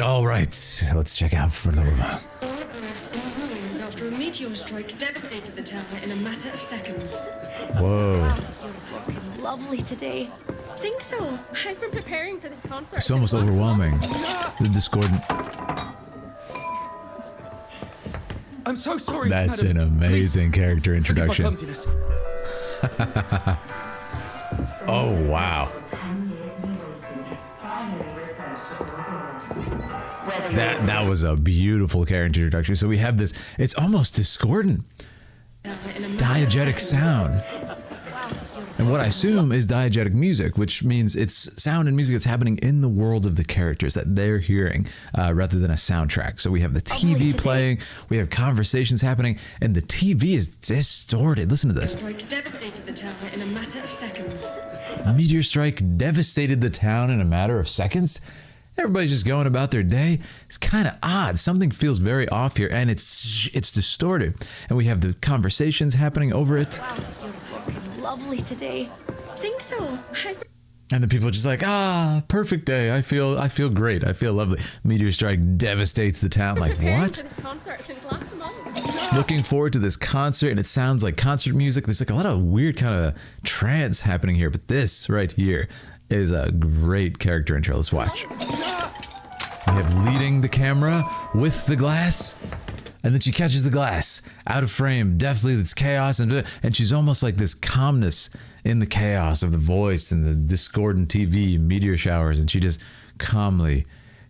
All right, let's check out for the wuwa. After a meteor strike devastated the town in a matter of seconds. Whoa. You're looking lovely today. Think so. I've been preparing for this concert. It's almost since last overwhelming. month. The discordant. I'm so sorry. That's madam. an amazing Please, character forgive my introduction. clumsiness. Oh, wow. That was a beautiful character introduction. So we have this, it's almost discordant. Diegetic sound. And what I assume is diegetic music, which means it's sound and music that's happening in the world of the characters that they're hearing rather than a soundtrack. So we have the TV playing, we have conversations happening, and the TV is distorted. Listen to this. Strike devastated the town in a matter of seconds. Meteor strike devastated the town in a matter of seconds. Everybody's just going about their day. It's kind of odd. Something feels very off here, and it's distorted. And we have the conversations happening over it. Wow, you're looking lovely today. Think so. And the people are just like, perfect day. I feel great. I feel lovely. Meteor strike devastates the town. Like, preparing what? for this concert since last month. Looking forward to this concert, and it sounds like concert music. There's like a lot of weird kind of trance happening here, but this right here is a great character intro. Let's watch. We have leading the camera with the glass, and then she catches the glass out of frame. Definitely, it's chaos, and she's almost like this calmness in the chaos of the voice and the discordant TV meteor showers, and she just calmly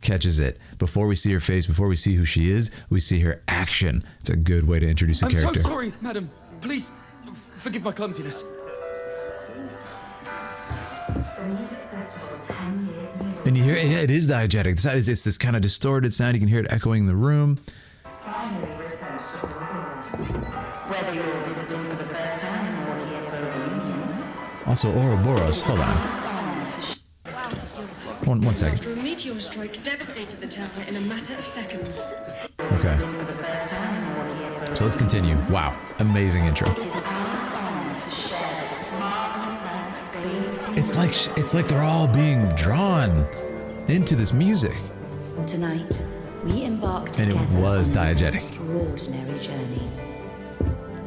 catches it. Before we see her face, before we see who she is, we see her action. It's a good way to introduce a character. I'm so sorry, madam. Please, forgive my clumsiness. And you hear it is diegetic. It's this kind of distorted sound. You can hear it echoing the room. Whether you're visiting for the first time or here for a reunion. Also, Ouroboros. Hold on. One second. After a meteor strike devastated the town in a matter of seconds. Okay. So let's continue. Wow. Amazing intro. It's like they're all being drawn into this music. Tonight, we embark And together it was on an diegetic. extraordinary journey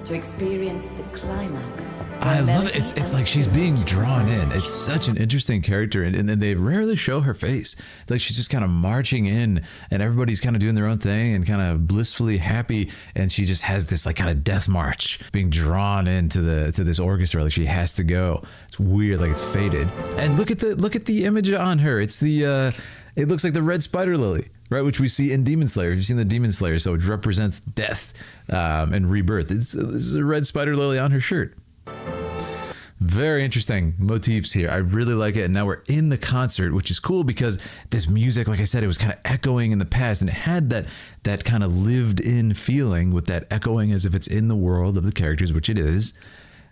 to experience the climax. I love it. It's like she's being drawn in. It's such an interesting character, and they rarely show her face. It's like she's just kind of marching in, and everybody's kind of doing their own thing and kind of blissfully happy, and she just has this like kind of death march being drawn into this orchestra. Like she has to go. It's weird, like it's faded. And look at the image on her. It's it looks like the red spider lily, right? Which we see in Demon Slayer. If you've seen the Demon Slayer, so it represents death and rebirth. This is a red spider lily on her shirt. Very interesting motifs here. I really like it. And now we're in the concert, which is cool because this music, like I said, it was kind of echoing in the past, and it had that kind of lived in feeling with that echoing as if it's in the world of the characters, which it is.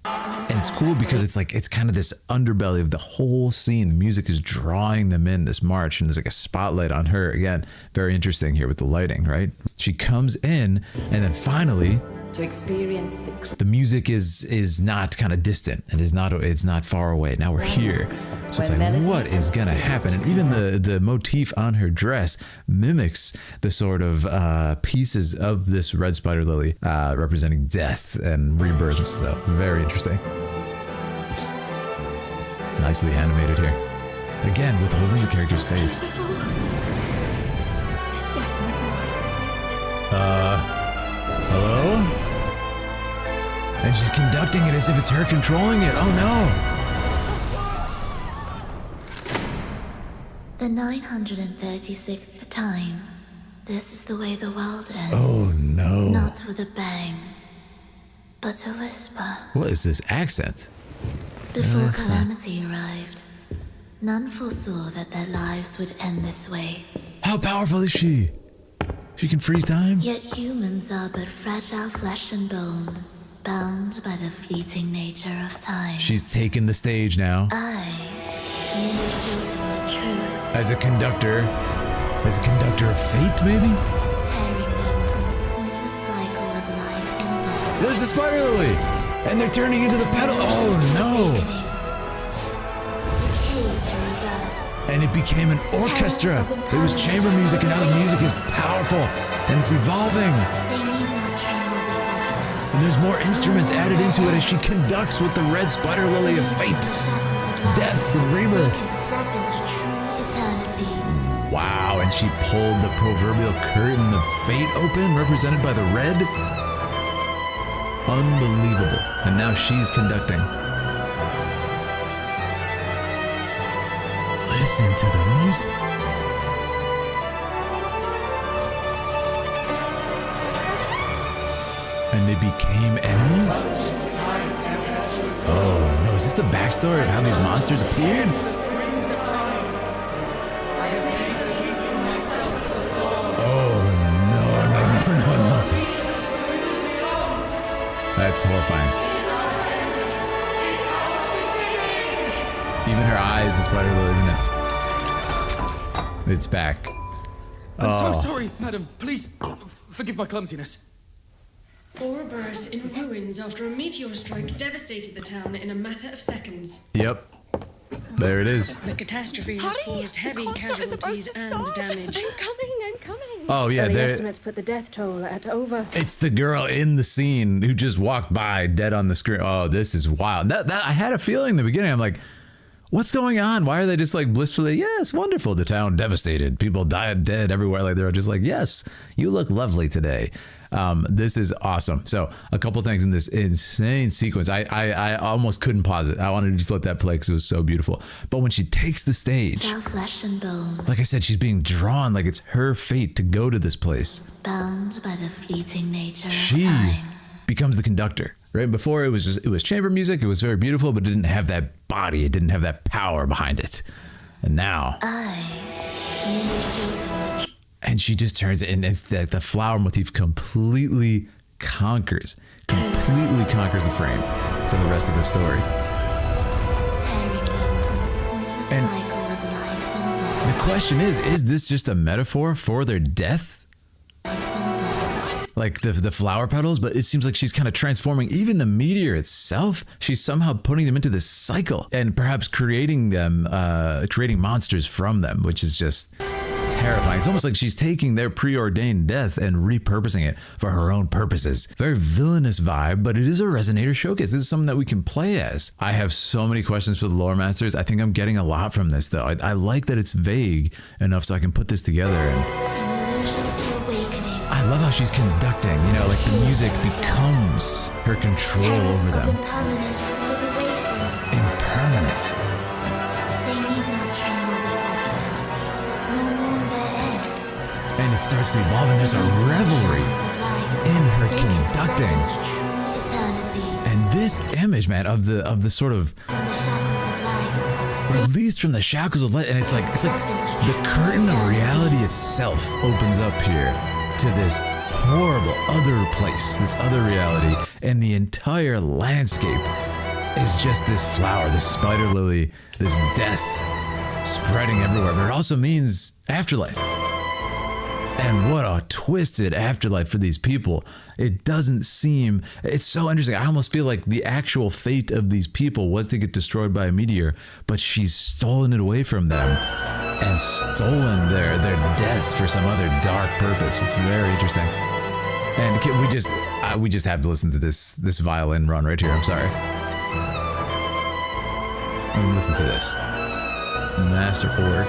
And it's cool because it's kind of this underbelly of the whole scene. The music is drawing them in this march, and there's like a spotlight on her. Again, very interesting here with the lighting, right? She comes in, and then finally To experience the music is not kind of distant, and it's not far away. Now we're here. So it's like, what is gonna happen? And even the motif on her dress mimics the sort of pieces of this red spider lily representing death and rebirth. So very interesting. Nicely animated here. Again, withholding the character's face. Beautiful. Hello? And she's conducting it as if it's her controlling it. Oh no! The 936th time. This is the way the world ends. Oh no. Not with a bang, but a whisper. What is this accent? Before calamity arrived, none foresaw that their lives would end this way. How powerful is she? She can freeze time? Yet humans are but fragile flesh and bone, bound by the fleeting nature of time. She's taken the stage now. I merely show them the truth, As a conductor of fate, maybe? tearing them from the pointless cycle of life and death. There's the spider lily! And they're turning into the pedal. Oh no! Decay to rebirth. and it became an orchestra. It was chamber music, and now the music is powerful, and it's evolving. They need not tremble before clarity. And there's more instruments added into it as she conducts with the red spider lily of fate, death, and They rebirth. can step into true eternity. Wow, and she pulled the proverbial curtain of fate open, represented by the red. Unbelievable. And now she's conducting. Listen to the music. And they became enemies? Oh no, is this the backstory of how these monsters appeared? No. That's horrifying. Even her eyes, the spider lily, isn't it? It's back. I'm so sorry, madam. Please, forgive my clumsiness. Ouroboros in ruins after a meteor strike devastated the town in a matter of seconds. Yep. There it is. The catastrophe has Hurry! caused heavy The concert is about casualties to and start. damage. I'm coming. Oh yeah, Early there. estimates put the death toll at over. It's the girl in the scene who just walked by, dead on the screen. Oh, this is wild. That I had a feeling in the beginning. I'm like, what's going on? Why are they just like blissfully? Yes, wonderful. The town devastated. People died, dead everywhere. Like they're just like, yes, you look lovely today. This is awesome. So a couple things in this insane sequence. I almost couldn't pause it. I wanted to just let that play because it was so beautiful. But when she takes the stage, Shall flesh and bone, like I said, she's being drawn like it's her fate to go to this place. bound by the fleeting nature She of time. becomes the conductor. Right before it was chamber music. It was very beautiful, but it didn't have that body. It didn't have that power behind it. And now, Merely shaping the and she just turns it, and it's that the flower motif completely conquers the frame for the rest of the story. tearing them from the pointless And- cycle of life and death. The question is this just a metaphor for their death? Life and death. Like the flower petals, but it seems like she's kind of transforming even the meteor itself. She's somehow putting them into this cycle and perhaps creating them, creating monsters from them, which is just terrifying. It's almost like she's taking their preordained death and repurposing it for her own purposes. Very villainous vibe, but it is a Resonator showcase. This is something that we can play as. I have so many questions for the lore masters. I think I'm getting a lot from this, though. I like that it's vague enough so I can put this together. And An illusion to awakening. I love how she's conducting, like the music becomes her control Terror over of them. impermanence to liberation. Impermanence. They need not tremble before clarity, nor mourn their end. And it starts to evolve, and there's a revelry in her They can step conducting. into true eternity. And this image, man, of the sort of From the shackles of life. released from the shackles of light, and it's like the curtain of reality itself opens up here to this horrible other place, this other reality, and the entire landscape is just this flower, this spider lily, this death spreading everywhere. But it also means afterlife. And what a twisted afterlife for these people. It doesn't seem, it's so interesting. I almost feel like the actual fate of these people was to get destroyed by a meteor, but she's stolen it away from them and stolen their death for some other dark purpose. It's very interesting. And we just have to listen to this violin run right here. I'm sorry. I mean, listen to this. Masterful work.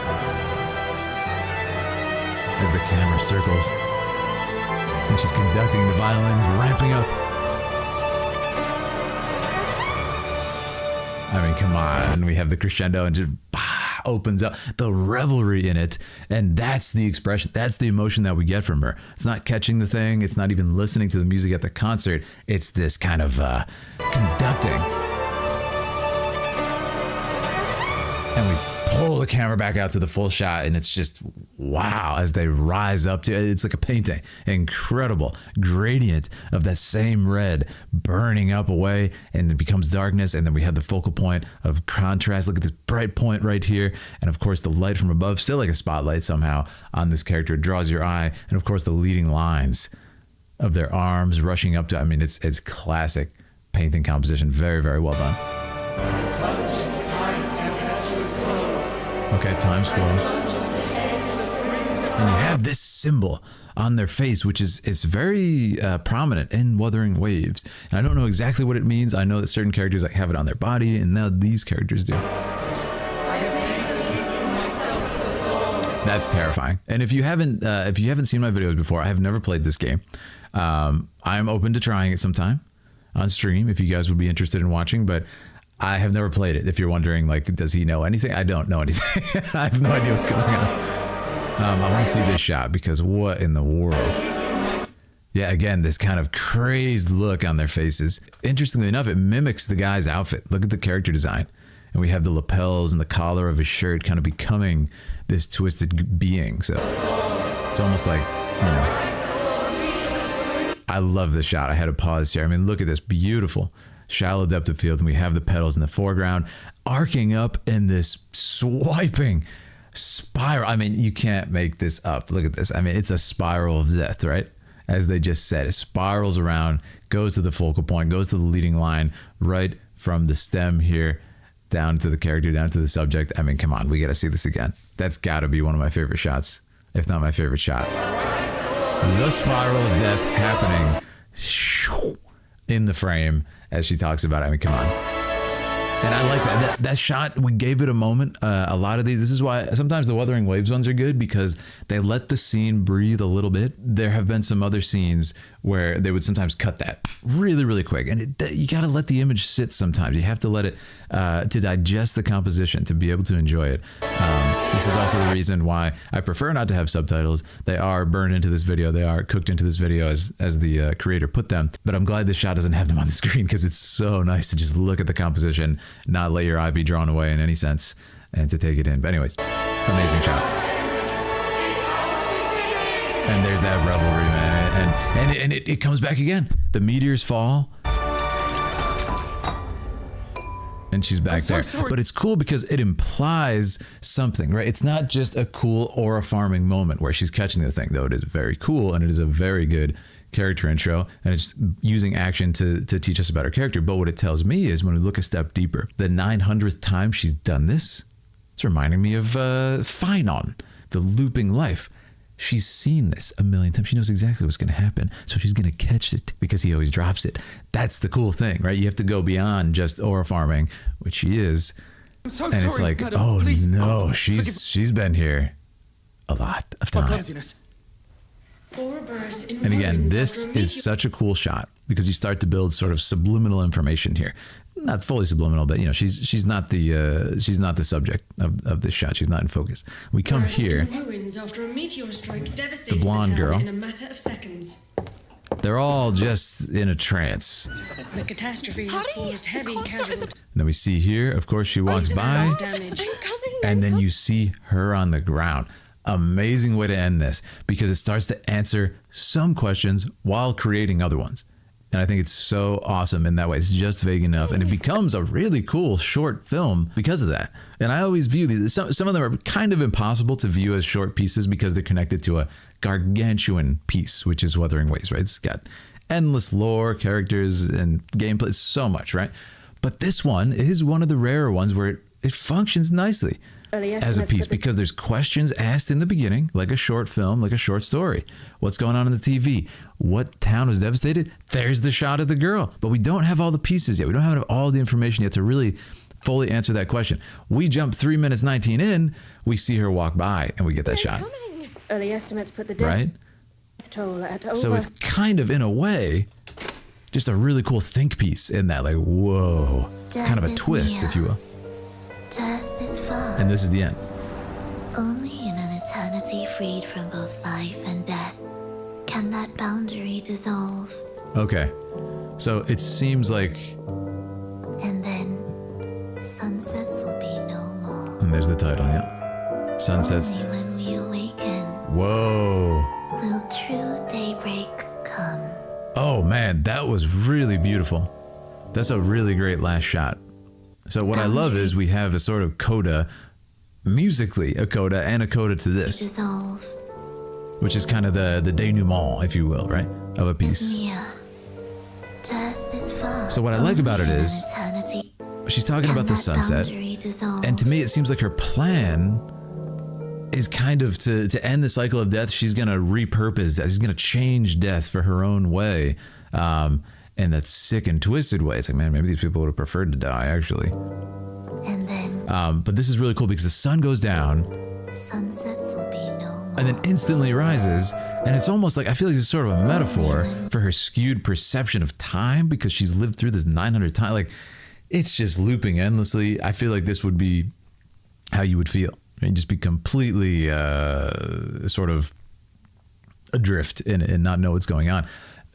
As the camera circles and she's conducting the violins, ramping up. I mean, come on. We have the crescendo and just opens up the revelry in it. And that's the expression. That's the emotion that we get from her. It's not catching the thing. It's not even listening to the music at the concert. It's this kind of conducting. And we pull the camera back out to the full shot, and it's just wow as they rise up to it's like a painting. Incredible gradient of that same red burning up away, and it becomes darkness, and then we have the focal point of contrast. Look at this bright point right here, and of course the light from above, still like a spotlight somehow on this character. It draws your eye, and of course the leading lines of their arms rushing up to, I mean, it's classic painting composition. Very, very well done. Okay, time's flow. And you have this symbol on their face, which is very prominent in Wuthering Waves. And I don't know exactly what it means. I know that certain characters like have it on their body, and now these characters do. That's terrifying. And if you haven't seen my videos before, I have never played this game. I'm open to trying it sometime on stream if you guys would be interested in watching, but I have never played it. If you're wondering, like, does he know anything? I don't know anything. I have no idea what's going on. I want to see this shot because what in the world? Yeah, again, this kind of crazed look on their faces. Interestingly enough, it mimics the guy's outfit. Look at the character design. And we have the lapels and the collar of his shirt kind of becoming this twisted being. So it's almost like, you know, I love this shot. I had to pause here. I mean, look at this beautiful shallow depth of field. And we have the petals in the foreground arcing up in this swiping spiral. I mean, you can't make this up. Look at this. I mean, it's a spiral of death, right? As they just said, it spirals around, goes to the focal point, goes to the leading line, right from the stem here down to the character, down to the subject. I mean, come on, we got to see this again. That's got to be one of my favorite shots, if not my favorite shot. The spiral of death happening in the frame as she talks about it. I mean, come on. And I like that shot. We gave it a moment. A lot of these, this is why sometimes the Wuthering Waves ones are good, because they let the scene breathe a little bit. There have been some other scenes where they would sometimes cut that really, really quick. And you got to let the image sit sometimes. You have to let it to digest the composition, to be able to enjoy it. This is also the reason why I prefer not to have subtitles. They are burned into this video. They are cooked into this video as the creator put them. But I'm glad this shot doesn't have them on the screen, because it's so nice to just look at the composition, not let your eye be drawn away in any sense, and to take it in. But anyways, amazing shot. And there's that revelry, man. And it comes back again. The meteors fall. And she's back there. But it's cool because it implies something, right? It's not just a cool aura farming moment where she's catching the thing, though it is very cool, and it is a very good character intro, and it's using action to teach us about her character. But what it tells me is, when we look a step deeper, the 900th time she's done this, it's reminding me of Finon, the looping life. She's seen this a million times. She knows exactly what's going to happen. So she's going to catch it because he always drops it. That's the cool thing, right? You have to go beyond just aura farming, which she is. I'm so and sorry, it's like, madam, oh please. no, she's been here a lot of My time. clumsiness. And again, this is such a cool shot because you start to build sort of subliminal information here. Not fully subliminal, but you know, she's not the subject of this shot. She's not in focus. We come here. The blonde girl. In a matter of seconds. They're all just in a trance. The catastrophe has caused heavy casualties. And then we see here, of course, she walks by, and then you see her on the ground. Amazing way to end this, because it starts to answer some questions while creating other ones. And I think it's so awesome in that way. It's just vague enough, and it becomes a really cool short film because of that. And I always view these, some of them are kind of impossible to view as short pieces because they're connected to a gargantuan piece, which is Wuthering Waves, right? It's got endless lore, characters, and gameplay, so much, right? But this one is one of the rarer ones where it functions nicely as a piece, because there's questions asked in the beginning, like a short film, like a short story. What's going on in the TV? What town was devastated? There's the shot of the girl. But we don't have all the pieces yet. We don't have all the information yet to really fully answer that question. We jump 3 minutes 19 in, we see her walk by, and we get that shot. Early estimates put the death toll at over. So it's kind of, in a way, just a really cool think piece in that, like, whoa, kind of a twist, if you will. Death is far. And this is the end. Only in an eternity freed from both life and death can that boundary dissolve. Okay, so it seems like... And then sunsets will be no more. And there's the title, yeah. Sunsets. Only when we awaken Whoa. will true daybreak come. Oh man, that was really beautiful. That's a really great last shot. So what I love is we have a sort of coda, musically a coda, and a coda to this, Dissolve. which is kind of the denouement, if you will, right, of a piece. Death is far. So what I like about it Only in is an eternity. she's talking Can about the that sunset. boundary dissolve? And to me, it seems like her plan is kind of to end the cycle of death. She's going to repurpose that. She's going to change death for her own way. In that sick and twisted way. It's like, man, maybe these people would have preferred to die, actually. And then But this is really cool because the sun goes down sunsets will be no more. and then instantly rises. And it's almost like, I feel like it's sort of a metaphor for her skewed perception of time because she's lived through this 900 times. Like, it's just looping endlessly. I feel like this would be how you would feel. I mean, just be completely sort of adrift and not know what's going on.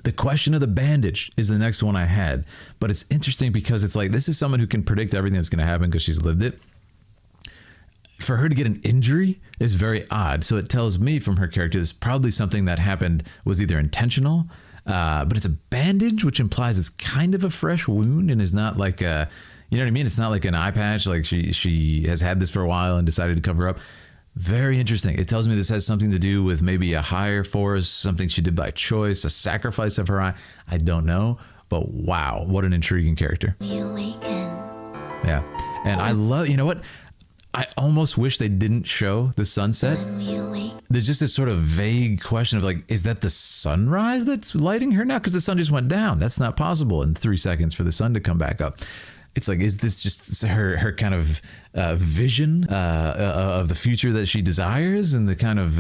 The question of the bandage is the next one I had. But it's interesting because it's like, this is someone who can predict everything that's going to happen because she's lived it. For her to get an injury is very odd. So it tells me from her character, this is probably something that happened was either intentional, but it's a bandage, which implies it's kind of a fresh wound and is not like a, you know what I mean? It's not like an eye patch. Like she has had this for a while and decided to cover up. Very interesting. It tells me this has something to do with maybe a higher force, something she did by choice, a sacrifice of her eye. I don't know, but wow, what an intriguing character. We awaken. Yeah. And I love, you know what? I almost wish they didn't show the sunset. When we awake. There's just this sort of vague question of like, is that the sunrise that's lighting her now? Because the sun just went down. That's not possible in 3 seconds for the sun to come back up. It's like, is this just her kind of vision of the future that she desires and the kind of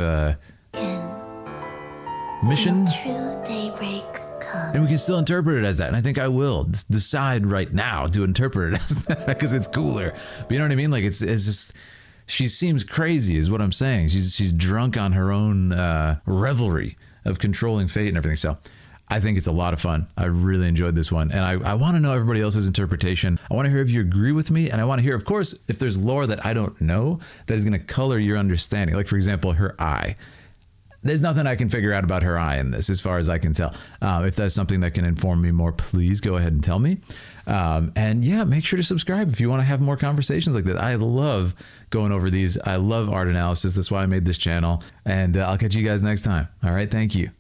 mission? Will true daybreak come? And we can still interpret it as that. And I think I will decide right now to interpret it as that because it's cooler. But you know what I mean? Like it's just, she seems crazy is what I'm saying. She's drunk on her own revelry of controlling fate and everything. So I think it's a lot of fun. I really enjoyed this one. And I want to know everybody else's interpretation. I want to hear if you agree with me. And I want to hear, of course, if there's lore that I don't know that is going to color your understanding. Like, for example, her eye. There's nothing I can figure out about her eye in this as far as I can tell. If that's something that can inform me more, please go ahead and tell me. And yeah, make sure to subscribe if you want to have more conversations like that. I love going over these. I love art analysis. That's why I made this channel. And I'll catch you guys next time. All right. Thank you.